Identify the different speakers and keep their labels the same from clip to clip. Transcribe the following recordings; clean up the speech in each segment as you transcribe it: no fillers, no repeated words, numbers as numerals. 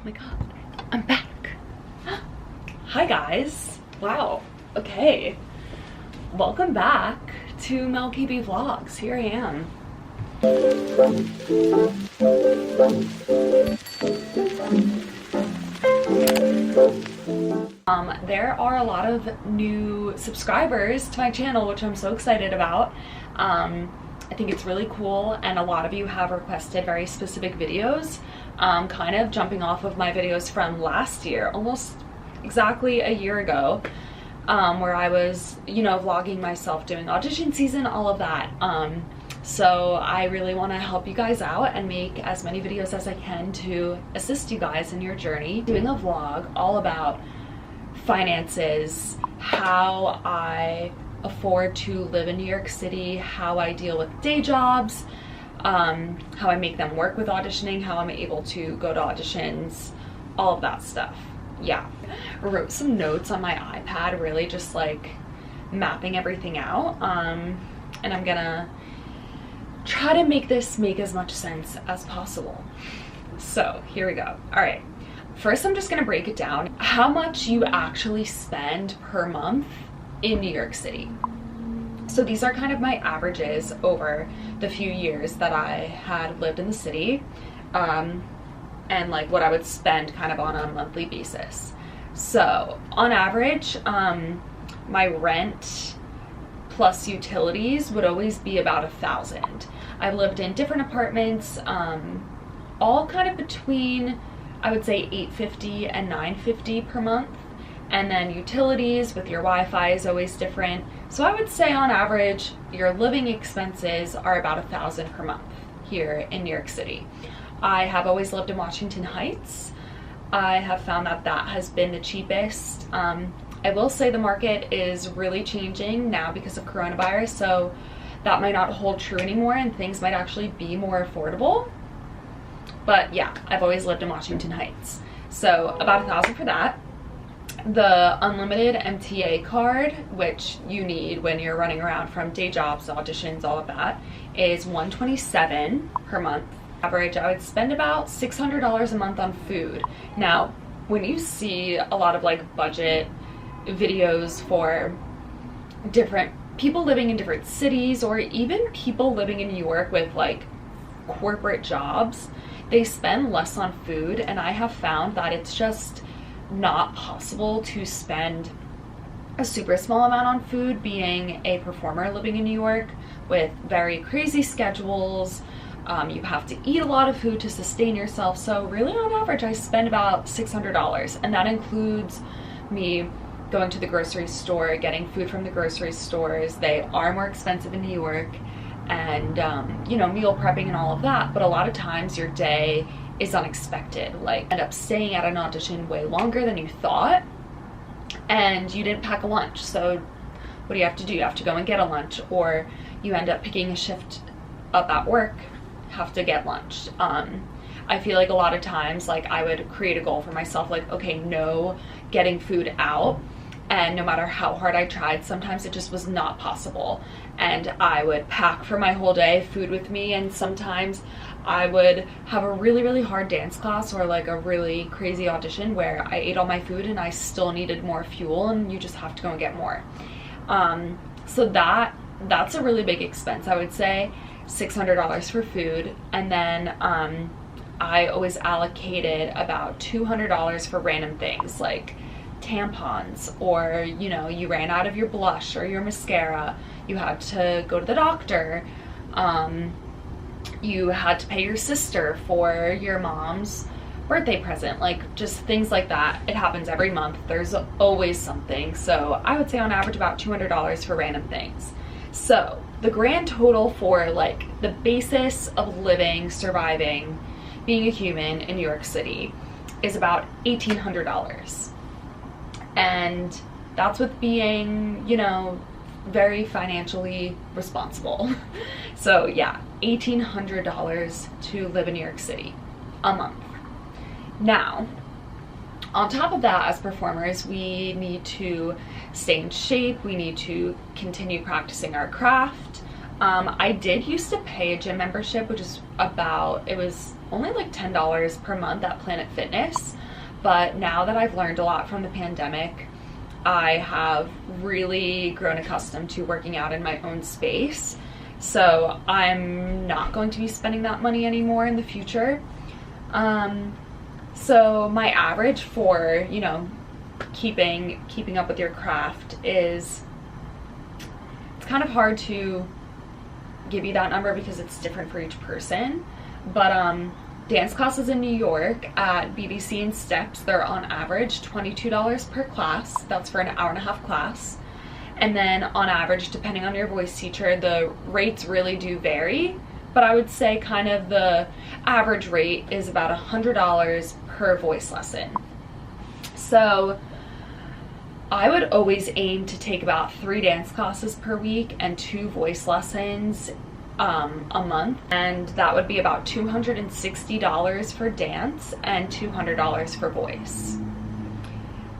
Speaker 1: my god, I'm back. Hi guys. Wow. Okay. Welcome back to Mel KB Vlogs. Here I am. There are a lot of new subscribers to my channel, which I'm so excited about. I think it's really cool, and a lot of you have requested very specific videos, kind of jumping off of my videos from last year, almost exactly a year ago, where I was, you know, vlogging myself doing audition season, all of that. So I really want to help you guys out and make as many videos as I can to assist you guys in your journey. Doing a vlog all about finances, how I afford to live in New York City, how I deal with day jobs, how I make them work with auditioning, how I'm able to go to auditions, all of that stuff. Yeah, I wrote some notes on my iPad, really just like mapping everything out, and I'm gonna try to make this make as much sense as possible. So here we go. All right, first I'm just gonna break it down how much you actually spend per month in New York City. So these are kind of my averages over the few years that I had lived in the city, and like what I would spend kind of on a monthly basis. So on average, my rent plus utilities would always be about $1,000. I've lived in different apartments, all kind of between, I would say, $850 and $950 per month. And then utilities with your Wi-Fi is always different. So I would say on average, your living expenses are about $1,000 per month here in New York City. I have always lived in Washington Heights. I have found that that has been the cheapest. I will say the market is really changing now because of coronavirus, so that might not hold true anymore and things might actually be more affordable. But yeah, I've always lived in Washington Heights. So about $1,000 for that. The unlimited MTA card, which you need when you're running around from day jobs, auditions, all of that, is $127 per month. Average, I would spend about $600 a month on food. Now, when you see a lot of like budget videos for different people living in different cities, or even people living in New York with like corporate jobs, they spend less on food, and I have found that it's just not possible to spend a super small amount on food being a performer living in New York with very crazy schedules. You have to eat a lot of food to sustain yourself. So really on average I spend about $600, and that includes me going to the grocery store, getting food from the grocery stores. They are more expensive in New York, and you know, meal prepping and all of that. But a lot of times your day is unexpected, like end up staying at an audition way longer than you thought, and you didn't pack a lunch. So what do you have to do? You have to go and get a lunch, or you end up picking a shift up at work, have to get lunch. I feel like a lot of times, like I would create a goal for myself, like, okay, no getting food out, and no matter how hard I tried, sometimes it just was not possible. And I would pack for my whole day food with me, and sometimes I would have a really, really hard dance class or like a really crazy audition where I ate all my food and I still needed more fuel, and you just have to go and get more. So that's a really big expense. I would say $600 for food, and then I always allocated about $200 for random things like tampons, or you know, you ran out of your blush or your mascara, you had to go to the doctor, you had to pay your sister for your mom's birthday present, like just things like that. It happens every month. There's always something. So I would say on average about $200 for random things. So the grand total for like the basis of living, surviving, being a human in New York City is about $1,800. And that's with being, you know, very financially responsible. So yeah, $1,800 to live in New York City a month. Now, on top of that, as performers, we need to stay in shape, we need to continue practicing our craft, I did used to pay a gym membership, which is it was only like $10 per month at Planet Fitness. But now that I've learned a lot from the pandemic, I have really grown accustomed to working out in my own space. So I'm not going to be spending that money anymore in the future. So my average for, you know, keeping up with your craft is, it's kind of hard to give you that number because it's different for each person. But dance classes in New York at BBC and Steps, they're on average $22 per class. That's for an hour-and-a-half class. And then on average, depending on your voice teacher, the rates really do vary. But I would say kind of the average rate is about $100 per voice lesson. So I would always aim to take about 3 dance classes per week and 2 voice lessons a month, and that would be about $260 for dance and $200 for voice.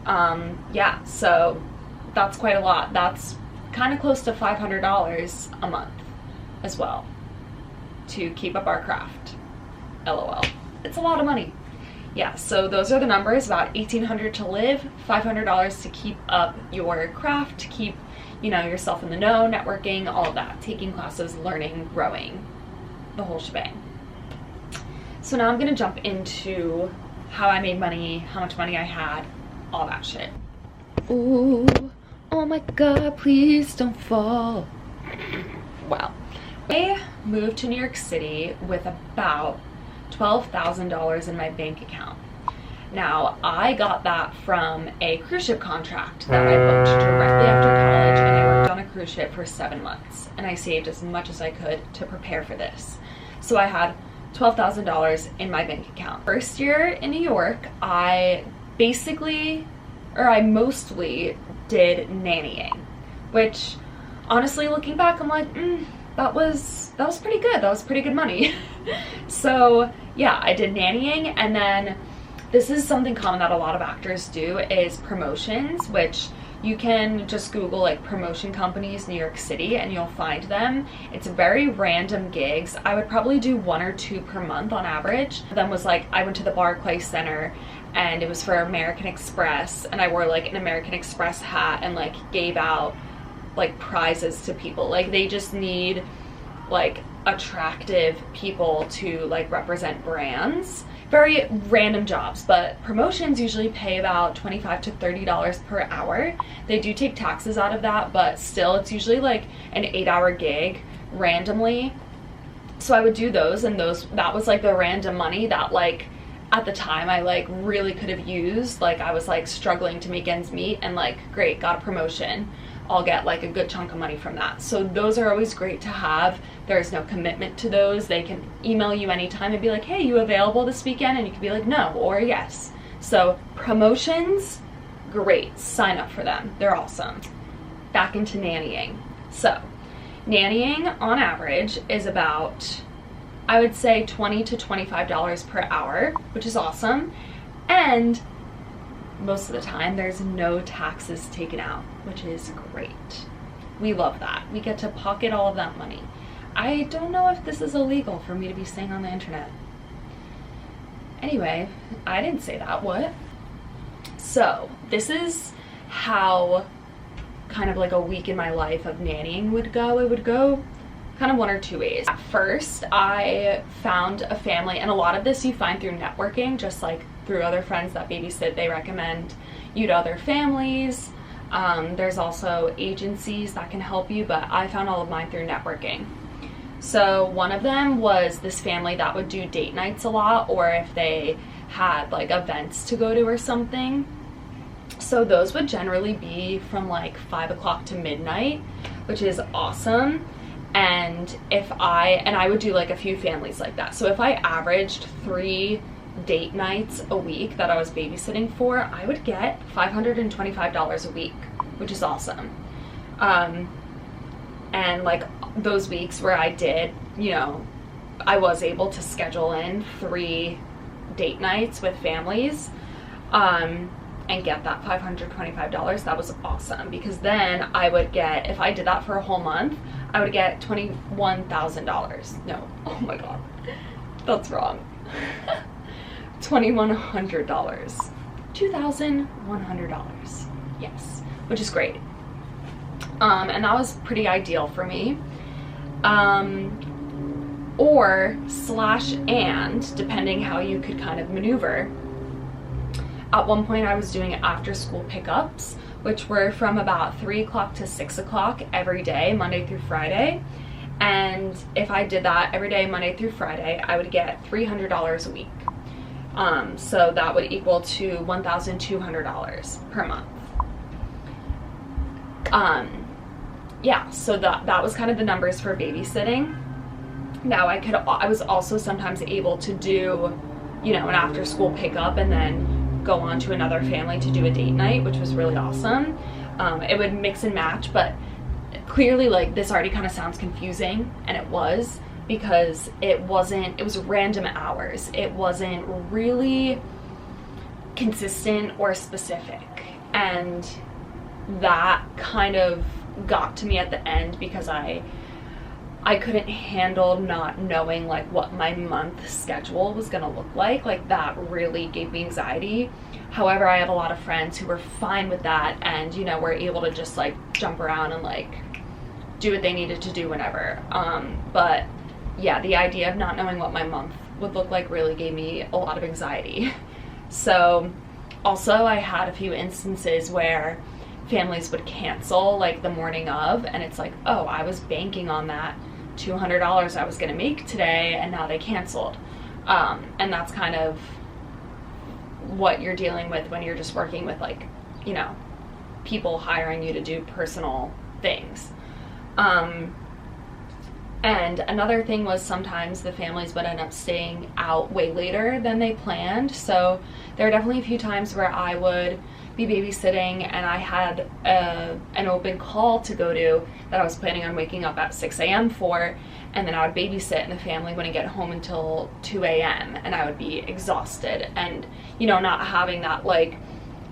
Speaker 1: Yeah, so that's quite a lot. That's kind of close to $500 a month as well to keep up our craft. LOL. It's a lot of money. Yeah, so those are the numbers. About $1,800 to live, $500 to keep up your craft, to keep, you know, yourself in the know, networking, all of that, taking classes, learning, growing, the whole shebang. So now I'm gonna jump into how I made money, how much money I had, all that shit. Ooh, oh my God, please don't fall. Well, I moved to New York City with about $12,000 in my bank account. Now, I got that from a cruise ship contract that I booked directly after college, and I worked on a cruise ship for 7 months, and I saved as much as I could to prepare for this. So I had $12,000 in my bank account. First year in New York, I mostly did nannying, which honestly, looking back, I'm like, that was pretty good. That was pretty good money. So yeah, I did nannying, and then this is something common that a lot of actors do, is promotions, which you can just Google like promotion companies New York City and you'll find them. It's very random gigs. I would probably do 1 or 2 per month on average. Then was like, I went to the Barclays Center and it was for American Express, and I wore like an American Express hat and like gave out like prizes to people. Like they just need like attractive people to like represent brands. Very random jobs, but promotions usually pay about $25 to $30 per hour. They do take taxes out of that, but still it's usually like an 8-hour gig randomly. So I would do those, and that was like the random money that like at the time I like really could have used. Like I was like struggling to make ends meet, and like great, got a promotion, I'll get like a good chunk of money from that. So those are always great to have. There's no commitment to those. They can email you anytime and be like, hey, you available this weekend? And you can be like, no or yes. So promotions, great, sign up for them. They're awesome. Back into nannying. So nannying on average is about, I would say, $20 to $25 per hour, which is awesome. And most of the time there's no taxes taken out, which is great. We love that. We get to pocket all of that money. I don't know if this is illegal for me to be saying on the internet. Anyway, I didn't say that, what? So this is how kind of like a week in my life of nannying would go. It would go kind of 1 or 2 ways. At first, I found a family, and a lot of this you find through networking, just like through other friends that babysit. They recommend you to other families. There's also agencies that can help you, but I found all of mine through networking. So one of them was this family that would do date nights a lot, or if they had like events to go to or something. So those would generally be from like 5 o'clock to midnight, which is awesome. And I would do like a few families like that. So if I averaged 3 date nights a week that I was babysitting for, I would get $525 a week, which is awesome. And like those weeks where I did, you know, I was able to schedule in 3 date nights with families. and get that $525, that was awesome, because then I would get, if I did that for a whole month, I would get $21,000. No, oh my god, that's wrong. $2,100. $2,100. Yes, which is great. And that was pretty ideal for me. Or slash and, depending how you could kind of maneuver. At one point I was doing after school pickups, which were from about 3 o'clock to 6 o'clock every day, Monday through Friday. And if I did that every day, Monday through Friday, I would get $300 a week. So that would equal to $1,200 per month. Yeah, so that was kind of the numbers for babysitting. Now I was also sometimes able to do, you know, an after school pickup and then go on to another family to do a date night, which was really awesome. It would mix and match, but clearly, like, this already kind of sounds confusing, and it was, because it was random hours. It wasn't really consistent or specific, and that kind of got to me at the end, because I couldn't handle not knowing like what my month schedule was gonna look like. Like, that really gave me anxiety. However, I have a lot of friends who were fine with that, and, you know, were able to just like jump around and like do what they needed to do whenever. But yeah, the idea of not knowing what my month would look like really gave me a lot of anxiety. So also I had a few instances where families would cancel like the morning of, and it's like, oh, I was banking on that $200 I was gonna make today, and now they canceled. And that's kind of what you're dealing with when you're just working with, like, you know, people hiring you to do personal things. And another thing was sometimes the families would end up staying out way later than they planned. So there are definitely a few times where I would be babysitting and I had an open call to go to that I was planning on waking up at 6 a.m. for, and then I would babysit and the family wouldn't get home until 2 a.m. and I would be exhausted, and, you know, not having that like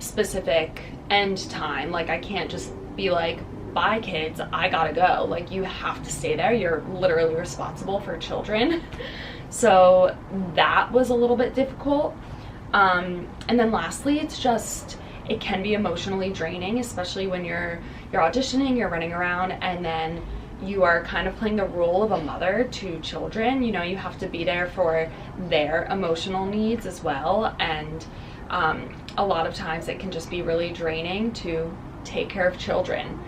Speaker 1: specific end time. Like, I can't just be like, bye kids, I gotta go. Like, you have to stay there. You're literally responsible for children. So that was a little bit difficult. And then lastly, it can be emotionally draining, especially when you're auditioning, you're running around, and then you are kind of playing the role of a mother to children. You know, you have to be there for their emotional needs as well, and a lot of times it can just be really draining to take care of children.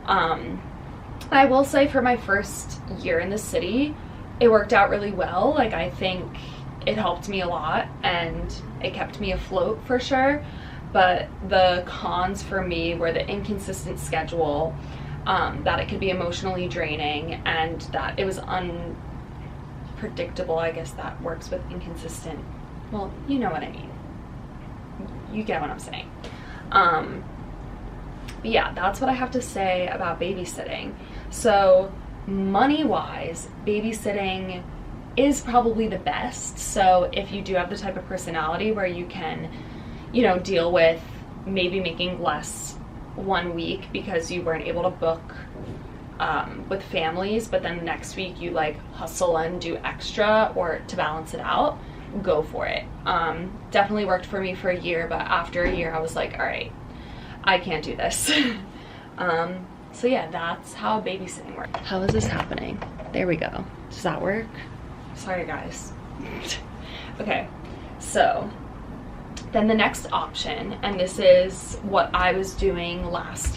Speaker 1: I will say, for my first year in the city, it worked out really well. Like, I think it helped me a lot and it kept me afloat for sure. But the cons for me were the inconsistent schedule, that it could be emotionally draining, and that it was unpredictable. I guess that works with inconsistent. Well, you know what I mean. You get what I'm saying. But yeah, that's what I have to say about babysitting. So money-wise, babysitting is probably the best. So if you do have the type of personality where you can, you know, deal with maybe making less one week because you weren't able to book with families, but then the next week you like hustle and do extra or to balance it out, go for it. Definitely worked for me for a year, but after a year I was like, all right, I can't do this. So yeah, that's how babysitting works. How is this happening? There we go. Does that work? Sorry guys. Okay, so then the next option, and this is what I was doing last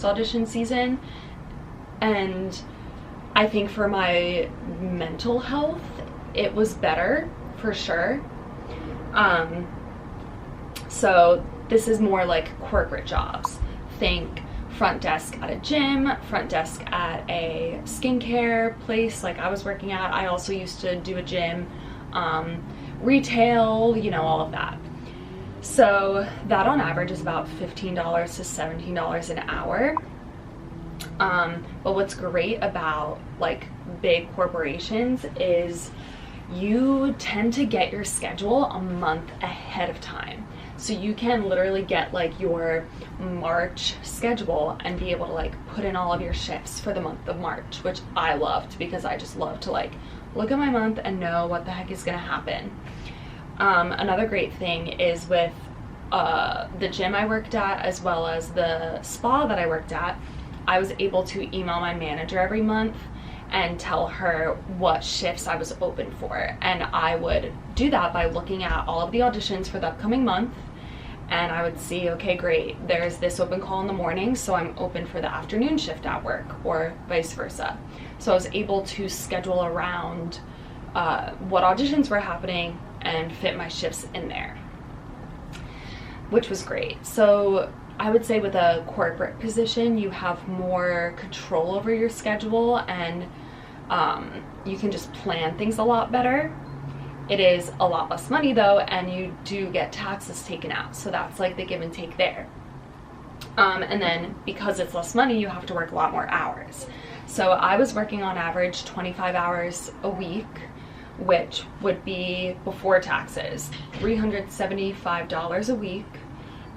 Speaker 1: audition season, and I think for my mental health it was better for sure. So this is more like corporate jobs. Think front desk at a gym, front desk at a skincare place like I was working at. I also used to do a gym, retail, you know, all of that. So that on average is about $15 to $17 an hour. But what's great about like big corporations is you tend to get your schedule a month ahead of time. So you can literally get like your March schedule and be able to like put in all of your shifts for the month of March, which I loved because I just love to like look at my month and know what the heck is gonna happen. Another great thing is with the gym I worked at, as well as the spa that I worked at, I was able to email my manager every month and tell her what shifts I was open for. And I would do that by looking at all of the auditions for the upcoming month, and I would see, okay, great, there's this open call in the morning, so I'm open for the afternoon shift at work, or vice versa. So I was able to schedule around what auditions were happening and fit my shifts in there, which was great. So I would say with a corporate position, you have more control over your schedule, and you can just plan things a lot better. It is a lot less money though, and you do get taxes taken out, so that's like the give and take there. And then because it's less money, you have to work a lot more hours. So I was working on average 25 hours a week, which would be before taxes, $375 a week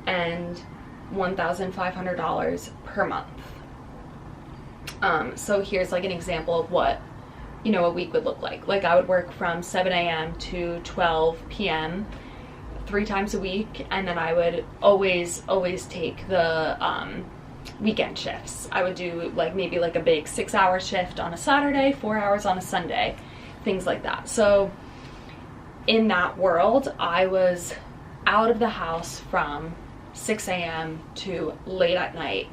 Speaker 1: and $1,500 per month. So here's like an example of what, you know, a week would look like. Like I would work from 7 a.m. to 12 p.m. 3 times a week, and then I would always take the weekend shifts. I would do like maybe like a big 6-hour shift on a Saturday, 4 hours on a Sunday, things like that. So in that world, I was out of the house from 6 a.m. to late at night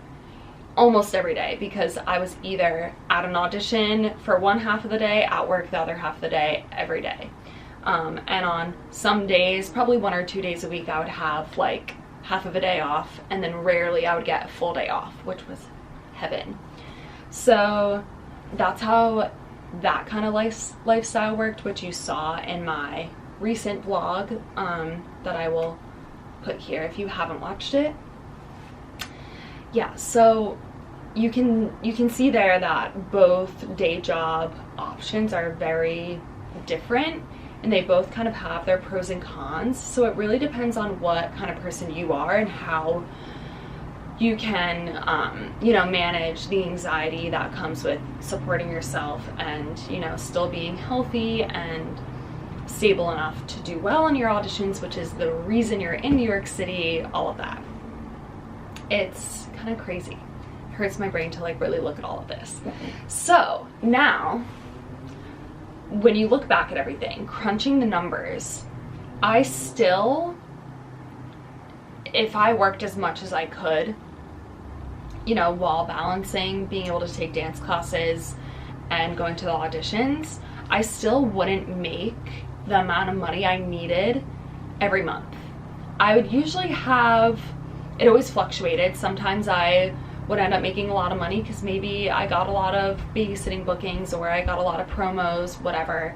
Speaker 1: almost every day, because I was either at an audition for one half of the day, at work the other half of the day, every day. And on some days, probably 1 or 2 days a week, I would have like half of a day off, and then rarely I would get a full day off, which was heaven. So that's how that kind of lifestyle worked, which you saw in my recent vlog that I will put here if you haven't watched it. Yeah, so you can see there that both day job options are very different, and they both kind of have their pros and cons. So it really depends on what kind of person you are and how you can you know, manage the anxiety that comes with supporting yourself and, you know, still being healthy and stable enough to do well in your auditions, which is the reason you're in New York City, all of that. It's kind of crazy. It hurts my brain to like really look at all of this. So now, when you look back at everything, crunching the numbers, I still, if I worked as much as I could, you know, while balancing being able to take dance classes and going to the auditions, I still wouldn't make the amount of money I needed every month. I would usually have, it always fluctuated. Sometimes I would end up making a lot of money because maybe I got a lot of babysitting bookings or I got a lot of promos, whatever.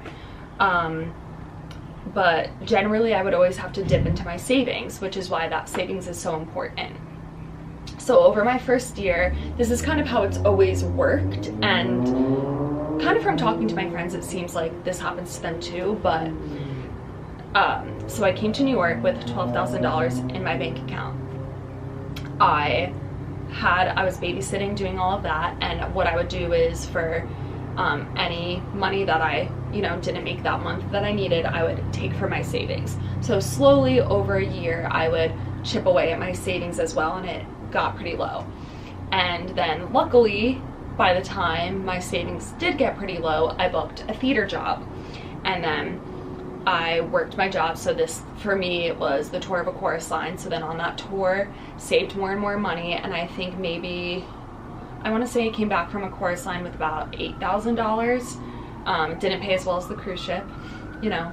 Speaker 1: But generally I would always have to dip into my savings, which is why that savings is so important. So over my first year, this is kind of how it's always worked, and kind of from talking to my friends, it seems like this happens to them too, but so I came to New York with $12,000 in my bank account. I was babysitting, doing all of that, and what I would do is for any money that I, you know, didn't make that month that I needed, I would take from my savings. So slowly over a year, I would chip away at my savings as well, and it got pretty low. And then luckily, by the time my savings did get pretty low, I booked a theater job, and then I worked my job. So this, for me, it was the tour of a chorus line. So then on that tour, saved more and more money, and I think maybe, I want to say I came back from a chorus line with about $8,000. It didn't pay as well as the cruise ship, you know.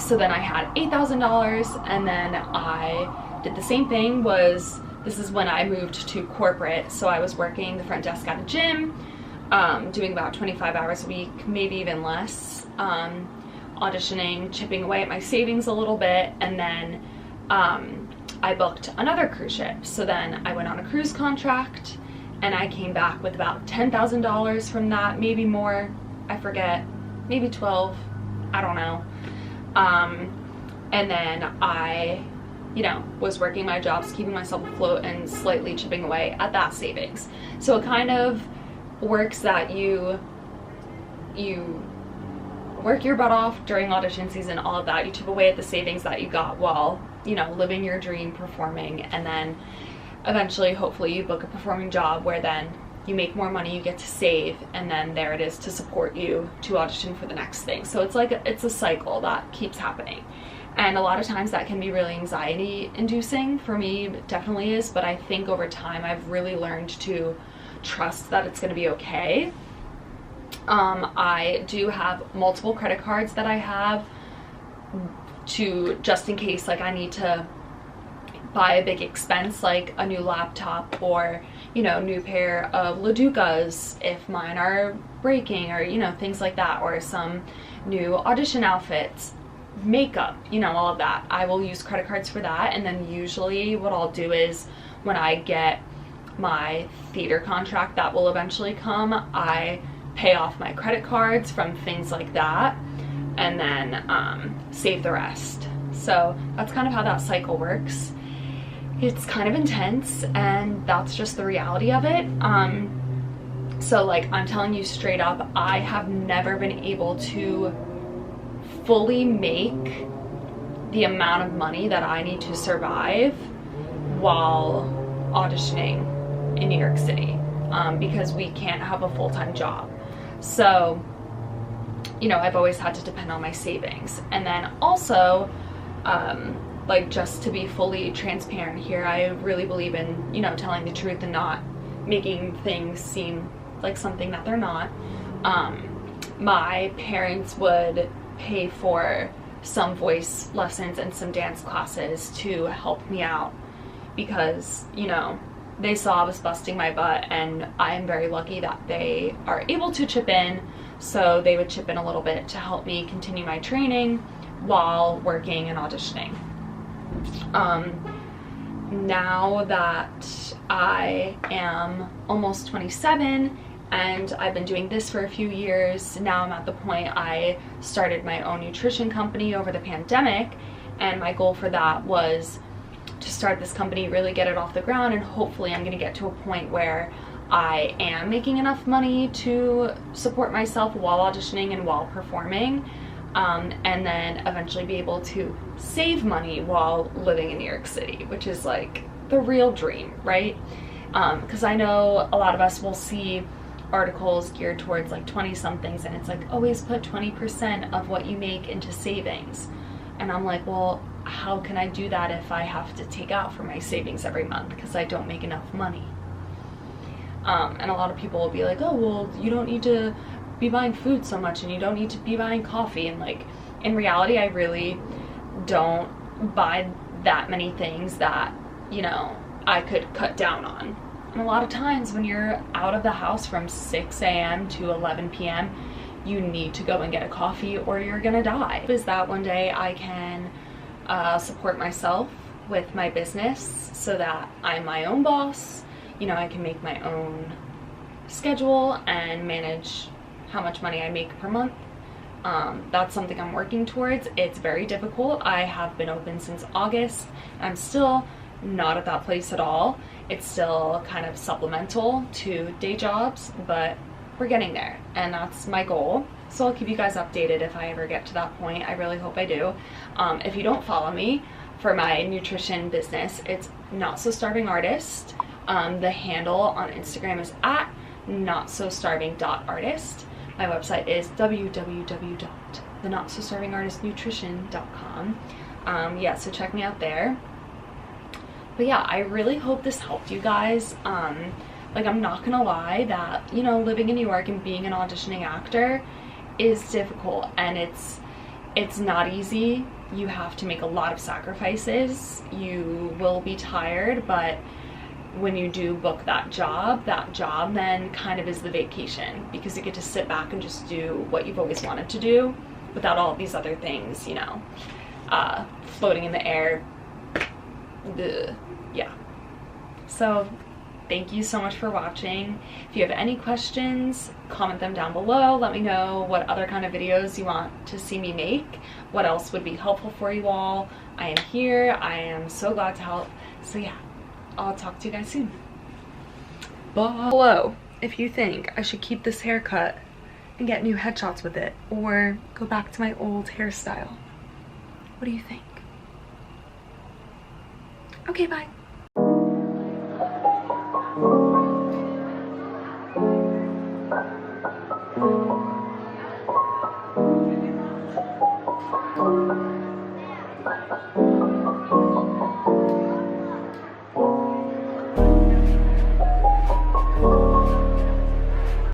Speaker 1: So then I had $8,000, and then I did the same thing. This is when I moved to corporate, so I was working the front desk at a gym, doing about 25 hours a week, maybe even less, auditioning, chipping away at my savings a little bit, and then I booked another cruise ship. So then I went on a cruise contract, and I came back with about $10,000 from that, maybe more, I forget. maybe 12, I don't know. And then I, you know, was working my jobs, keeping myself afloat, and slightly chipping away at that savings. So it kind of works that you work your butt off during audition season, all of that. You chip away at the savings that you got while, you know, living your dream, performing, and then eventually, hopefully, you book a performing job where then you make more money, you get to save, and then there it is to support you to audition for the next thing. So it's like it's a cycle that keeps happening. And a lot of times that can be really anxiety inducing. For me, it definitely is, but I think over time I've really learned to trust that it's going to be okay. I do have multiple credit cards that I have to, just in case, like, I need to buy a big expense like a new laptop, or, you know, new pair of Laducas if mine are breaking, or, you know, things like that, or some new audition outfits, makeup, you know, all of that. I will use credit cards for that. And then usually what I'll do is when I get my theater contract that will eventually come, I pay off my credit cards from things like that, and then save the rest. So that's kind of how that cycle works. It's kind of intense, and that's just the reality of it. So, like, I'm telling you straight up, I have never been able to fully make the amount of money that I need to survive while auditioning in New York City, because we can't have a full-time job. So, you know, I've always had to depend on my savings. And then also, like, just to be fully transparent here, I really believe in, you know, telling the truth and not making things seem like something that they're not. My parents would pay for some voice lessons and some dance classes to help me out because, you know, they saw I was busting my butt, and I am very lucky that they are able to chip in. So they would chip in a little bit to help me continue my training while working and auditioning. Now that I am almost 27 and I've been doing this for a few years, now I'm at the point I started my own nutrition company over the pandemic, and my goal for that was to start this company, really get it off the ground, and hopefully I'm going to get to a point where I am making enough money to support myself while auditioning and while performing, and then eventually be able to save money while living in New York City, which is like the real dream, right? Because I know a lot of us will see articles geared towards like 20-somethings, and it's like, always put 20% of what you make into savings. And I'm like, well, how can I do that if I have to take out for my savings every month because I don't make enough money? And a lot of people will be like, oh, well, you don't need to be buying food so much, and you don't need to be buying coffee. And like, in reality, I really don't buy that many things that, you know, I could cut down on. And a lot of times when you're out of the house from 6 a.m. to 11 p.m., you need to go and get a coffee or you're gonna die. Is that one day I can support myself with my business so that I'm my own boss. You know, I can make my own schedule and manage how much money I make per month. That's something I'm working towards. It's very difficult. I have been open since August. I'm still not at that place at all. It's still kind of supplemental to day jobs, but we're getting there, and that's my goal. So I'll keep you guys updated if I ever get to that point. I really hope I do. If you don't follow me for my nutrition business, it's Not So Starving Artist. The handle on Instagram is at notsostarving.artist. My website is www.thenotsostarvingartistnutrition.com. Yeah, so check me out there. But yeah, I really hope this helped you guys. Like, I'm not gonna lie that, you know, living in New York and being an auditioning actor is difficult, and it's not easy. You have to make a lot of sacrifices. You will be tired, but when you do book that job then kind of is the vacation, because you get to sit back and just do what you've always wanted to do without all these other things, you know, floating in the air. Yeah. So thank you so much for watching. If you have any questions, comment them down below. Let me know what other kind of videos you want to see me make, what else would be helpful for you all. I am here. I am so glad to help. So yeah, I'll talk to you guys soon. Bye. Below if you think I should keep this haircut and get new headshots with it, or go back to my old hairstyle. What do you think? Okay, bye.